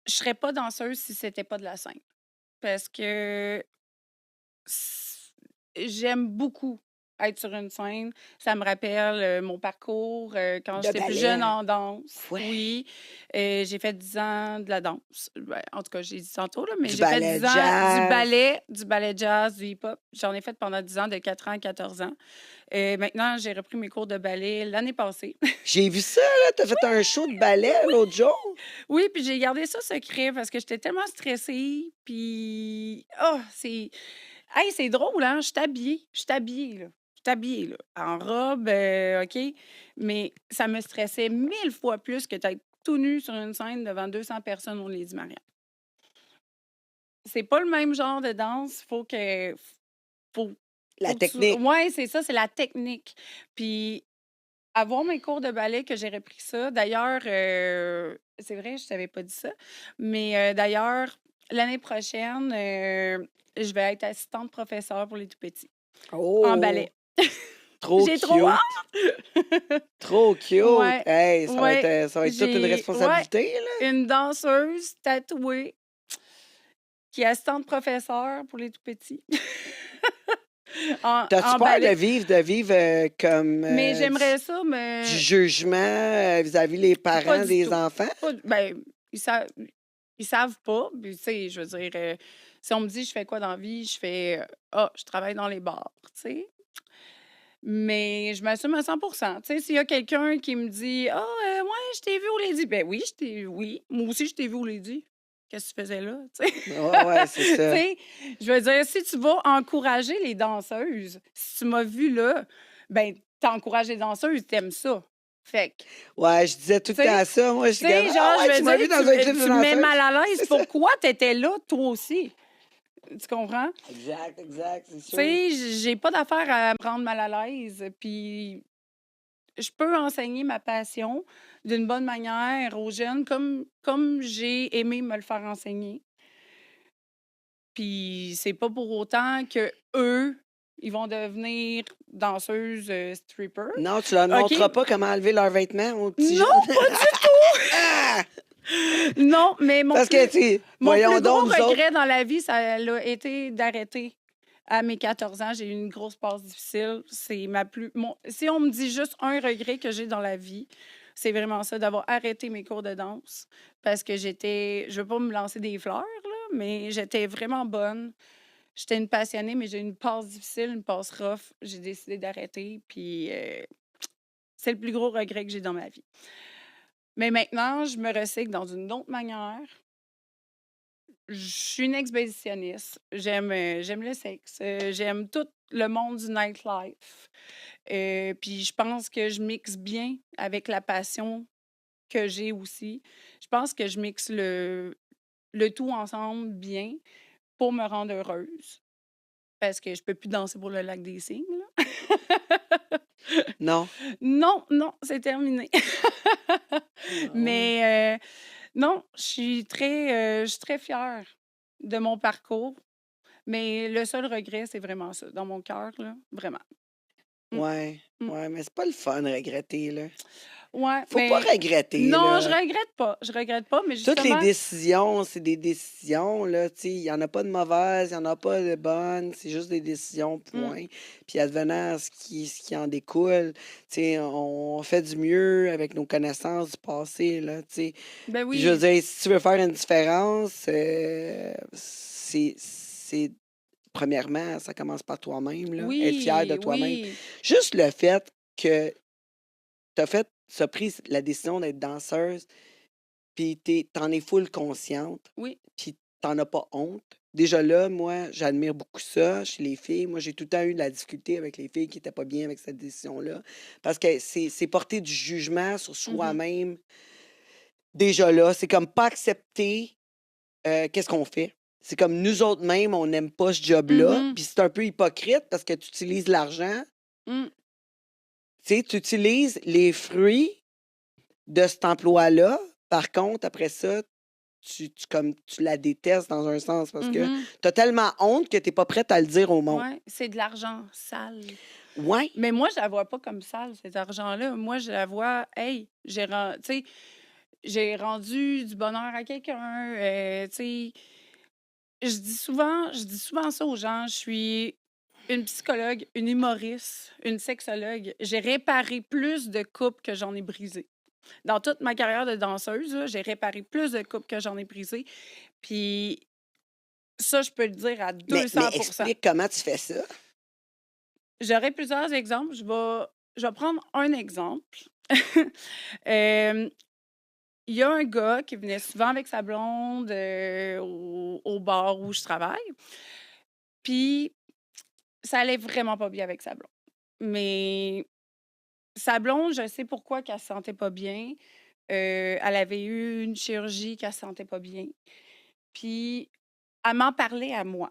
je serais pas danseuse si c'était pas de la scène. Parce que j'aime beaucoup être sur une scène. Ça me rappelle mon parcours quand j'étais plus jeune en danse. Ouais. Oui. J'ai fait 10 ans de la danse. Ben, en tout cas, j'ai dit tantôt, là, mais Du j'ai fait ballet 10 ans jazz. du ballet jazz, du hip-hop. J'en ai fait pendant 10 ans, de 4 ans à 14 ans. Maintenant, j'ai repris mes cours de ballet l'année passée. J'ai vu ça, là. T'as fait un show de ballet l'autre jour. Oui, puis j'ai gardé ça secret parce que j'étais tellement stressée. Puis, oh, c'est... Hey, c'est drôle, hein? Je suis habillée, là. Je suis habillée, là. En robe, OK? Mais ça me stressait 1000 fois plus que d'être tout nu sur une scène devant 200 personnes au Lady Marianne. C'est pas le même genre de danse. Faut La technique. Oui, c'est ça, c'est la technique. Puis, avoir mes cours de ballet, que j'ai repris ça. D'ailleurs, c'est vrai, je t'avais pas dit ça. Mais d'ailleurs, l'année prochaine, je vais être assistante professeure pour les tout-petits. En ballet. Trop J'ai cute. trop hâte! Trop cute. Ouais. Hey, ça va être toute une responsabilité, là. Une danseuse tatouée qui est assistante professeure pour les tout-petits. T'as-tu peur de vivre comme Mais j'aimerais ça, mais... du jugement vis-à-vis les parents des enfants? Ben, ils savent pas. Puis, tu sais, je veux dire, si on me dit je fais quoi dans la vie, je fais je travaille dans les bars, tu sais. Mais je m'assume à 100 %. Tu sais, s'il y a quelqu'un qui me dit ouais, je t'ai vu au Lady. Ben oui, moi aussi, je t'ai vu au Lady. Qu'est-ce que tu faisais là? Ouais, c'est ça. Je veux dire, si tu vas encourager les danseuses, si tu m'as vu là, ben t'encourages les danseuses, t'aimes ça. Fait que... Ouais, je disais tout le temps ça. Moi, je disais, je veux dire, tu me mets mal à l'aise. Pourquoi t'étais là, toi aussi? Tu comprends? Exact, c'est sûr. Tu sais, j'ai pas d'affaire à me rendre mal à l'aise. Puis, je peux enseigner ma passion d'une bonne manière aux jeunes, comme j'ai aimé me le faire enseigner. Puis, c'est pas pour autant que eux, ils vont devenir danseuses strippers. Non, tu leur montreras pas comment enlever leurs vêtements aux petits Non, jeunes. pas du tout! Non, mais Parce que, tu sais, mon voyons plus gros donc, nous autres. regret dans la vie, ça a été d'arrêter. À mes 14 ans, j'ai eu une grosse passe difficile. C'est si on me dit juste un regret que j'ai dans la vie, c'est vraiment ça, d'avoir arrêté mes cours de danse. Parce que je veux pas me lancer des fleurs, là, mais j'étais vraiment bonne. J'étais une passionnée, mais j'ai eu une passe difficile, une passe rough. J'ai décidé d'arrêter, puis c'est le plus gros regret que j'ai dans ma vie. Mais maintenant, je me recycle dans une autre manière. Je suis une expéditionniste. J'aime le sexe. J'aime tout le monde du nightlife. Puis je pense que je mixe bien avec la passion que j'ai aussi. Je pense que je mixe le tout ensemble bien pour me rendre heureuse. Parce que je peux plus danser pour le lac des Cygnes, là. Non. Non, c'est terminé. Ah, Mais non, je suis très fière de mon parcours. Mais le seul regret, c'est vraiment ça, dans mon cœur, là, vraiment. Ouais, Mm. ouais, mais c'est pas le fun de regretter, là. Ouais, Faut mais pas regretter, non, je là. regrette pas. Je regrette pas, mais Toutes les justement, décisions, c'est des décisions, là, tu sais. Il y en a pas de mauvaises, il y en a pas de bonnes, c'est juste des décisions, point. Puis advenant ce qui en découle, tu sais, on fait du mieux avec nos connaissances du passé, là, tu sais. ben Puis je veux oui, dire, si tu veux faire une différence, c'est premièrement, ça commence par toi-même, là, être fier de oui, toi-même. oui, Juste le fait que t'as pris la décision d'être danseuse, puis t'en es full consciente, oui. puis t'en as pas honte. Déjà là, moi, j'admire beaucoup ça chez les filles. Moi, j'ai tout le temps eu de la difficulté avec les filles qui étaient pas bien avec cette décision-là. Parce que c'est porter du jugement sur Mhm. soi-même. Déjà là, c'est comme pas accepter qu'est-ce qu'on fait. C'est comme nous autres mêmes, on n'aime pas ce job-là. Mhm. Puis c'est un peu hypocrite parce que tu utilises l'argent. Mm. Tu sais, tu utilises les fruits de cet emploi-là. Par contre, après ça, comme, tu la détestes dans un sens parce que Mhm. tu as tellement honte que tu n'es pas prête à le dire au monde. Ouais, c'est de l'argent sale. Ouais. Mais moi, je la vois pas comme sale, cet argent-là. Moi, je la vois, hey, tu sais, j'ai rendu du bonheur à quelqu'un. Tu sais, je dis souvent ça aux gens. Je suis une psychologue, une humoriste, une sexologue. J'ai réparé plus de couples que j'en ai brisé. Dans toute ma carrière de danseuse, là, j'ai réparé plus de couples que j'en ai brisé. Puis ça, je peux le dire à Mais 200 explique comment tu fais ça. J'aurais plusieurs exemples. Je vais prendre un exemple. Euh, Il y a un gars qui venait souvent avec sa blonde au bar où je travaille. Puis, ça allait vraiment pas bien avec sa blonde. Mais sa blonde, je sais pourquoi qu'elle se sentait pas bien. Elle avait eu une chirurgie qu'elle se sentait pas bien. Puis, elle m'en parlait à moi.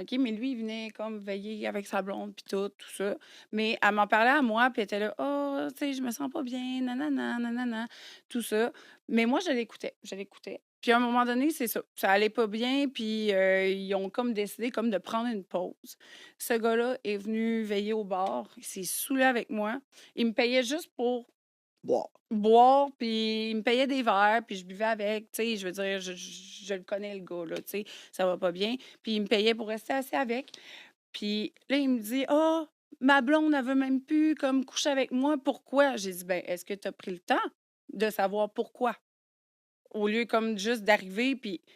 OK? Mais lui, il venait comme veiller avec sa blonde, puis tout ça. Mais elle m'en parlait à moi, puis elle était là, oh, tu sais, je me sens pas bien, nanana, nanana, tout ça. Mais moi, je l'écoutais, je l'écoutais. Puis à un moment donné, c'est ça. Ça allait pas bien, puis ils ont comme décidé comme de prendre une pause. Ce gars-là est venu veiller au bar. Il s'est saoulé avec moi. Il me payait juste pour Bon. boire, puis il me payait des verres, puis je buvais avec, tu sais, je veux dire, je le connais, le gars, là, tu sais, ça va pas bien. Puis il me payait pour rester assis avec. Puis là, il me dit, « Ah, ma blonde, elle veut même plus, comme, coucher avec moi. Pourquoi? » J'ai dit, « Ben, est-ce que tu as pris le temps de savoir pourquoi? » Au lieu, comme, juste d'arriver, puis, tu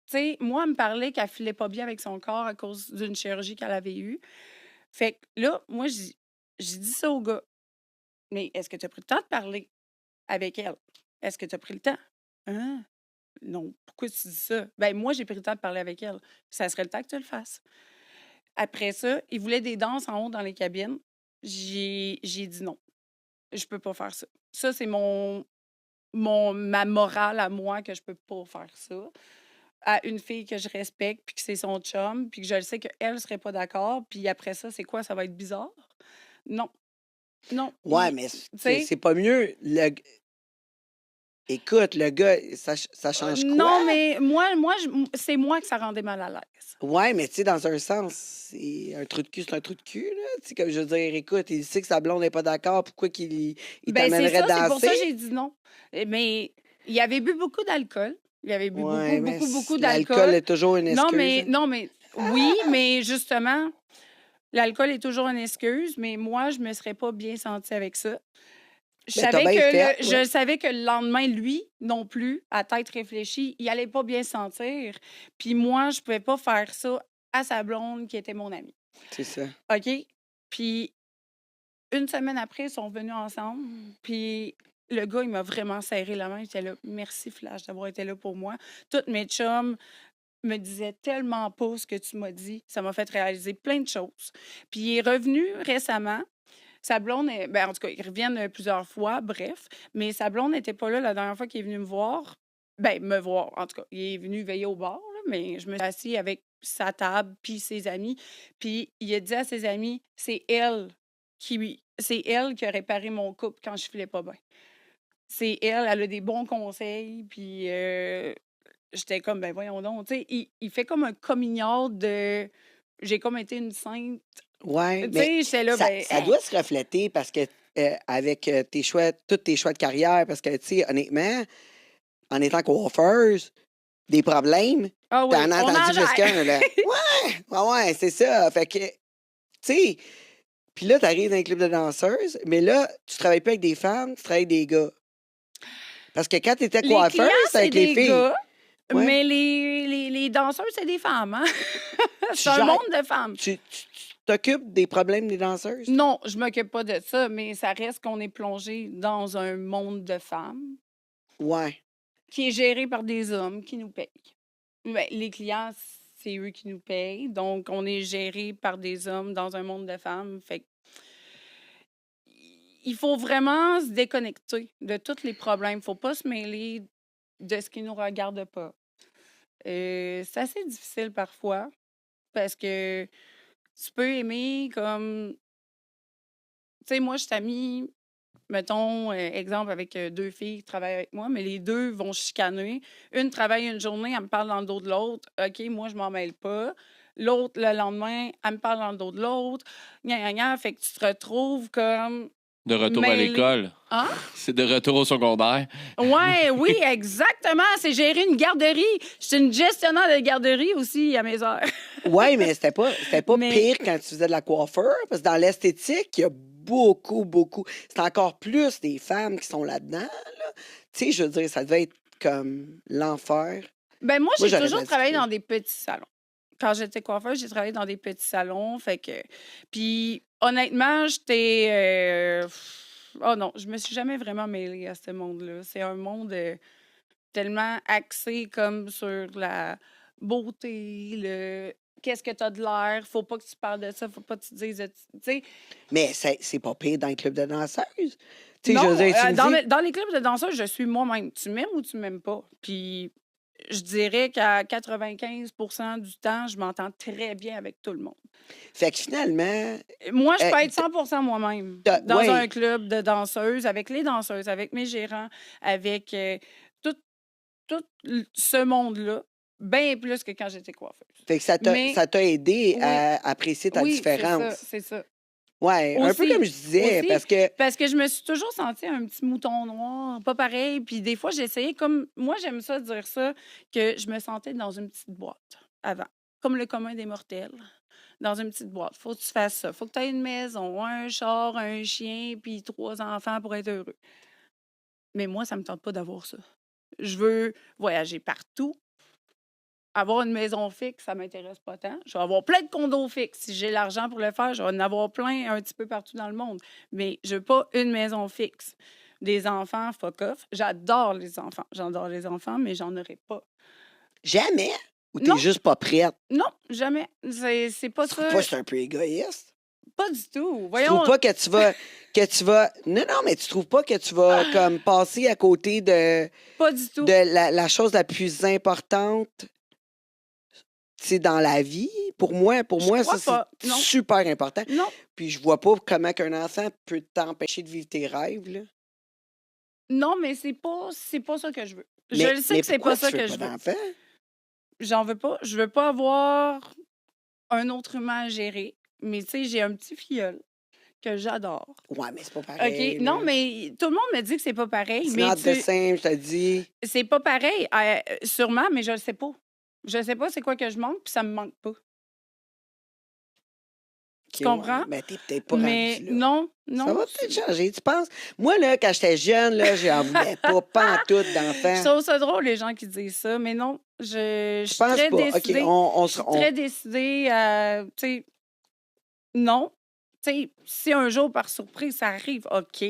sais, moi, elle me parlait qu'elle filait pas bien avec son corps à cause d'une chirurgie qu'elle avait eue. Fait que là, moi, j'ai dit ça au gars. « Mais est-ce que tu as pris le temps de parler avec elle? Est-ce que tu as pris le temps? » Hein? Non. Pourquoi tu dis ça? Ben, moi, j'ai pris le temps de parler avec elle. Ça serait le temps que tu le fasses. Après ça, il voulait des danses en haut dans les cabines. J'ai dit non. Je peux pas faire ça. Ça, c'est ma morale à moi que je peux pas faire ça. À une fille que je respecte, puis que c'est son chum, puis que je le sais qu'elle serait pas d'accord, puis après ça, c'est quoi? Ça va être bizarre? Non. Non. Ouais, mais Tu sais, c'est pas mieux. Écoute, le gars, ça change quoi? non, mais c'est moi que ça rendait mal à l'aise. Ouais, mais tu sais, dans un sens, c'est un trou de cul, c'est un trou de cul, là. Tu sais, comme je veux dire, écoute, il sait que sa blonde n'est pas d'accord, pourquoi il Ben, c'est t'amènerait ça, c'est pour ça que danser? j'ai dit non. Mais Il avait bu beaucoup d'alcool. Il avait bu Ouais, mais beaucoup l'alcool d'alcool. est toujours une excuse. Non, mais oui, mais justement, l'alcool est toujours une excuse, mais moi, je me serais pas bien sentie avec ça. Je Ben, t'as savais bien que fait, je savais que le lendemain, lui non plus, à tête réfléchie, il allait pas bien se sentir. Puis moi, je pouvais pas faire ça à sa blonde qui était mon amie. C'est ça. OK? Puis une semaine après, ils sont venus ensemble. Puis le gars, il m'a vraiment serré la main. J'étais là, merci Flash d'avoir été là pour moi. Toutes mes chums me disaient tellement pas ce que tu m'as dit. Ça m'a fait réaliser plein de choses. Puis il est revenu récemment. Sa blonde, ben, en tout cas, ils reviennent plusieurs fois, bref. Mais sa blonde n'était pas là la dernière fois qu'il est venu me voir. Ben, me voir, en tout cas. Il est venu veiller au bar, là, mais je me suis assise avec sa table puis ses amis. Puis il a dit à ses amis, c'est elle qui a réparé mon couple quand je filais pas bien. C'est elle a des bons conseils, puis j'étais comme, ben voyons donc, tu sais, il fait comme un coming out de j'ai comme été une sainte. Ouais, Tu mais sais, j'étais là, ça, ben, ça doit se refléter parce que avec tes choix, tous tes choix de carrière, parce que, tu sais, honnêtement, en étant coiffeuse, des problèmes, ah oui, t'en as on en entendu plus gère. qu'un, là. Ouais, c'est ça. Fait que, tu sais, puis là, t'arrives dans un club de danseuses, mais là, tu travailles pas avec des femmes, tu travailles avec des gars. Parce que quand t'étais Les clients, coiffeuse, c'est c'est avec les des filles. gars, Ouais. mais les danseurs, c'est des femmes, hein? Tu C'est un gères- monde de femmes. Tu t'occupes des problèmes des danseuses? Non, je m'occupe pas de ça, mais ça reste qu'on est plongé dans un monde de femmes Ouais. qui est géré par des hommes qui nous payent. Ben, les clients, c'est eux qui nous payent. Donc, on est géré par des hommes dans un monde de femmes. Fait que il faut vraiment se déconnecter de tous les problèmes. Il ne faut pas se mêler de ce qui ne nous regarde pas. C'est assez difficile parfois parce que tu peux aimer comme... Tu sais, moi, je suis amie, mettons, exemple, avec 2 filles qui travaillent avec moi, mais les 2 vont chicaner. Une travaille une journée, elle me parle dans le dos de l'autre. OK, moi, je m'en mêle pas. L'autre, le lendemain, elle me parle dans le dos de l'autre. Gna, gna, gna. Fait que tu te retrouves comme De retour à mêlé. l'école. Hein? C'est de retour au secondaire. Ouais, oui, exactement. C'est gérer une garderie. Je suis une gestionnaire de garderie aussi à mes heures. Oui, mais c'était pas Mais- pire quand tu faisais de la coiffeur, parce que dans l'esthétique, il y a beaucoup. C'est encore plus des femmes qui sont là-dedans. Là. Tu sais, je veux dire, ça devait être comme l'enfer. Ben moi, Moi, j'ai j'aurais toujours de la travaillé dans difficulté. des petits salons. Quand j'étais coiffeuse, j'ai travaillé dans des petits salons. Fait que. Puis, honnêtement, j'étais. Oh non, je me suis jamais vraiment mêlée à ce monde-là. C'est un monde tellement axé comme sur la beauté, le. Qu'est-ce que tu as de l'air? Faut pas que tu parles de ça, faut pas que tu dises. Tu sais, Mais c'est pas pire dans le club de danseuses. Tu sais, non, je veux dire, tu me dis... dans les clubs de danseurs, je suis moi-même. Tu m'aimes ou tu m'aimes pas? Puis je dirais qu'à 95 du temps, je m'entends très bien avec tout le monde. Fait que finalement, Moi, je peux être 100 moi-même dans ouais. un club de danseuses, avec les danseuses, avec mes gérants, avec tout ce monde-là, bien plus que quand j'étais coiffeuse. fait que Mais- ça t'a aidé Oui. à apprécier ta Oui, différence. c'est ça. Ouais, un peu Aussi, comme je disais, aussi. parce que... Parce que je me suis toujours sentie un petit mouton noir, pas pareil. Puis des fois, j'essayais comme... Moi, j'aime ça dire ça, que je me sentais dans une petite boîte avant. Comme le commun des mortels. Dans une petite boîte. Faut que tu fasses ça. Faut que tu aies une maison, un char, un chien, puis 3 enfants pour être heureux. Mais moi, ça me tente pas d'avoir ça. Je veux voyager partout. Avoir une maison fixe, ça m'intéresse pas tant. Je vais avoir plein de condos fixes. Si j'ai l'argent pour le faire, je vais en avoir plein un petit peu partout dans le monde. Mais je veux pas une maison fixe. Des enfants, fuck off. J'adore les enfants. J'adore les enfants, mais j'en aurai pas. Jamais? Ou t'es Non. juste pas prête? Non, jamais. C'est pas Tu trouves ça. pas que c'est un peu égoïste? Pas du tout. Tu Voyons. trouves pas que tu vas... Non, mais tu trouves pas que tu vas comme passer à côté de Pas du tout. la chose la plus importante, tu sais, dans la vie? Pour moi, crois ça, pas. c'est Non. super important. Non. Puis je vois pas comment qu'un enfant peut t'empêcher de vivre tes rêves, là. Non, mais c'est pas ça que je veux. Je Mais- le sais mais que c'est pourquoi pas ça tu veux que je pas veux. d'enfant? J'en veux pas. Je veux pas avoir un autre humain à gérer. Mais tu sais, j'ai un petit filleul que j'adore. Ouais, mais c'est pas pareil. OK? Non, mais tout le monde me dit que c'est pas pareil. C'est Mais not the same, je te dis. c'est pas pareil, sûrement, mais je le sais pas. Je sais pas c'est quoi que je manque, puis ça me manque pas. Tu comprends? Ouais, mais t'es peut-être pas Mais rendu là. non. Ça va peut-être changer, tu penses? Moi, là, quand j'étais jeune, là, j'en voulais pas pantoute d'enfants. Je trouve ça drôle, les gens qui disent ça, mais non, je suis pense très pas. décidée. OK, Je suis très décidée à, tu sais, non. Tu sais, si un jour, par surprise, ça arrive, OK,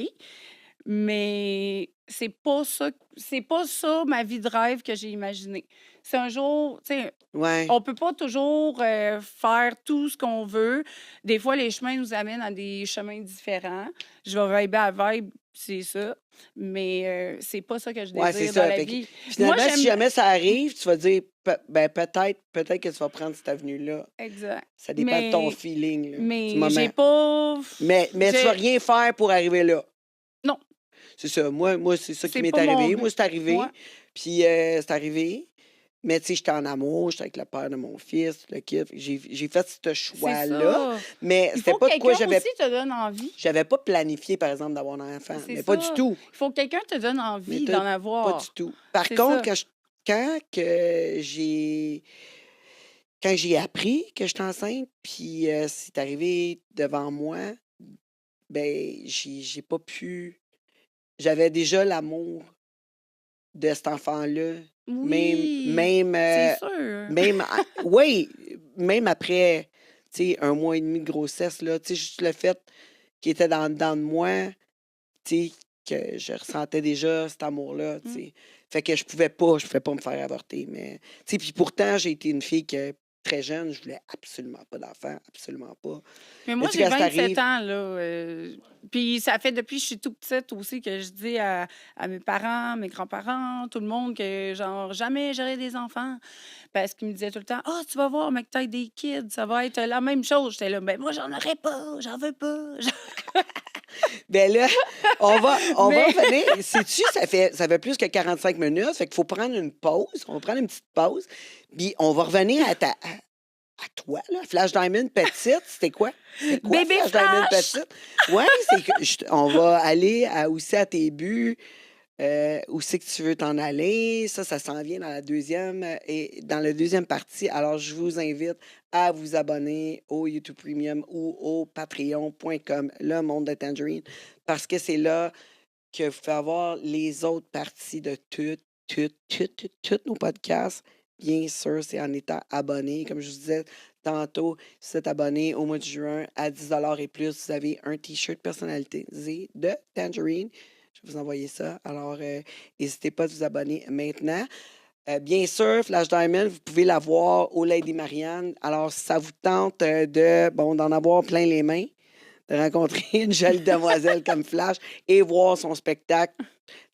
mais c'est pas ça ma vie de rêve que j'ai imaginée. C'est un jour, tu sais, Ouais. on peut pas toujours faire tout ce qu'on veut. Des fois, les chemins nous amènent à des chemins différents. Je vais viber à vibe, c'est ça. Mais c'est pas ça que je Ouais, désire c'est ça. dans la Fait que, vie. finalement, Moi, si jamais ça arrive, tu vas dire, peut-être que tu vas prendre cette avenue-là. Exact. Ça dépend de ton Mais, feeling, là, du mais moment. j'ai pas... Mais tu j'ai- vas rien faire pour arriver là. Non. C'est ça. Moi c'est ça qui C'est m'est pas mon arrivé. but. Moi, c'est arrivé. Ouais. Puis, c'est arrivé. Mais, tu sais, j'étais en amour, j'étais avec le père de mon fils, le kid. J'ai fait ce C'est choix-là. ça. Mais Il c'était faut pas que de quoi quelqu'un aussi te donne envie. j'avais pas planifié, par exemple, d'avoir un enfant. C'est Mais pas du ça. tout. Il faut que quelqu'un te donne Mais envie t'as- d'en Pas avoir. du tout. Par C'est contre, ça. quand j'ai appris que j'étais enceinte, puis c'est arrivé devant moi, ben j'ai pas pu. J'avais déjà l'amour de cet enfant-là. Oui, Même, c'est sûr. oui, même après, tu sais, 1 mois et demi de grossesse, là, tu sais, juste le fait qu'il était dedans de moi, tu sais, que je ressentais déjà cet amour-là, tu sais. Fait que je pouvais pas me faire avorter, mais, tu sais, puis pourtant, j'ai été une fille que, très jeune, je voulais absolument pas d'enfant, absolument pas. Mais moi, tu sais, j'ai quand ça 27 arrive- ans, là. Puis ça fait depuis que je suis toute petite aussi que je dis à mes parents, mes grands-parents, tout le monde que, genre, jamais j'aurai des enfants. Parce qu'ils me disaient tout le temps, « Ah, tu vas voir, mec, t'as des kids, ça va être la même chose. » J'étais là, « Ben moi, j'en aurais pas, j'en veux pas. » Ben là, on va Mais- revenir. Sais-tu, ça fait plus que 45 minutes. Fait qu'il faut prendre une pause. On va prendre une petite pause. Puis on va revenir à toi, là. Flash Diamond petite, c'était quoi? C'était quoi, Bébé Diamond Flash! petite? Oui, c'est que on va aller aussi à tes buts. Où c'est que tu veux t'en aller? Ça s'en vient dans la deuxième partie. Alors, je vous invite à vous abonner au YouTube Premium ou au patreon.com, le monde de Tangerine, parce que c'est là que vous pouvez avoir les autres parties de tous nos podcasts. Bien sûr, c'est en étant abonné. Comme je vous disais tantôt, si vous êtes abonné au mois de juin à 10 $ et plus, vous avez un T-shirt personnalisé de Tangerine. Je vais vous envoyer ça. Alors, n'hésitez pas à vous abonner maintenant. Bien sûr, Flash Diamond, vous pouvez l'avoir au Lady Marianne. Alors, si ça vous tente d'en avoir plein les mains, de rencontrer une jolie demoiselle comme Flash et voir son spectacle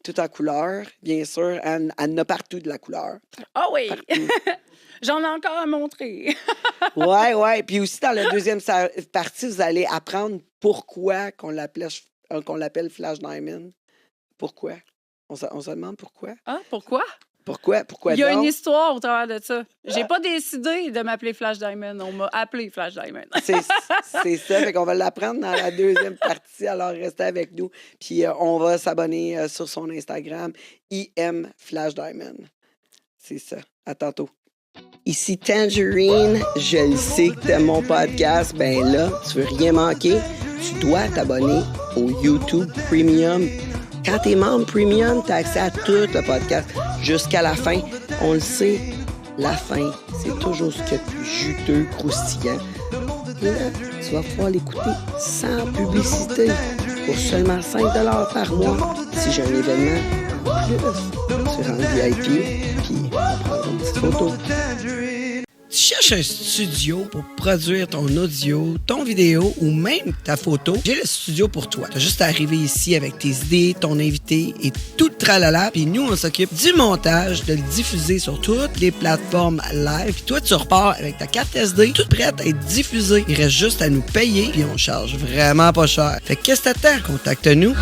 tout en couleur, bien sûr. Elle en a partout de la couleur. Ah oui! Partout. J'en ai encore à montrer. Ouais. Puis aussi, dans la deuxième partie, vous allez apprendre pourquoi qu'on l'appelle Flash Diamond. Pourquoi? On se demande pourquoi. Ah, pourquoi? Pourquoi Il y a donc? une histoire au travers de ça. J'ai pas décidé de m'appeler Flash Diamond. On m'a appelé Flash Diamond. C'est ça. Fait qu'on va l'apprendre dans la deuxième partie. Alors, restez avec nous. Puis, on va s'abonner sur son Instagram, IM Flash Diamond. C'est ça. À tantôt. Ici Tangerine. Je le sais que t'aimes mon podcast. Ben là, tu veux rien manquer. Tu dois t'abonner au YouTube Premium. Quand t'es membre Premium, t'as accès à tout le podcast jusqu'à la fin. On le sait, la fin, c'est toujours ce qu'il y a de plus juteux, croustillant. Et là, tu vas pouvoir l'écouter sans publicité pour seulement 5 $ par mois. Si j'ai un événement en plus, tu rentres VIP, puis on prend une petite photo. Tu cherches un studio pour produire ton audio, ton vidéo ou même ta photo? J'ai le studio pour toi. Tu as juste à arriver ici avec tes idées, ton invité et tout le tralala. Puis nous, on s'occupe du montage, de le diffuser sur toutes les plateformes live. Puis toi, tu repars avec ta carte SD, toute prête à être diffusée. Il reste juste à nous payer, puis on charge vraiment pas cher. Fait que qu'est-ce que t'attends? Contacte-nous.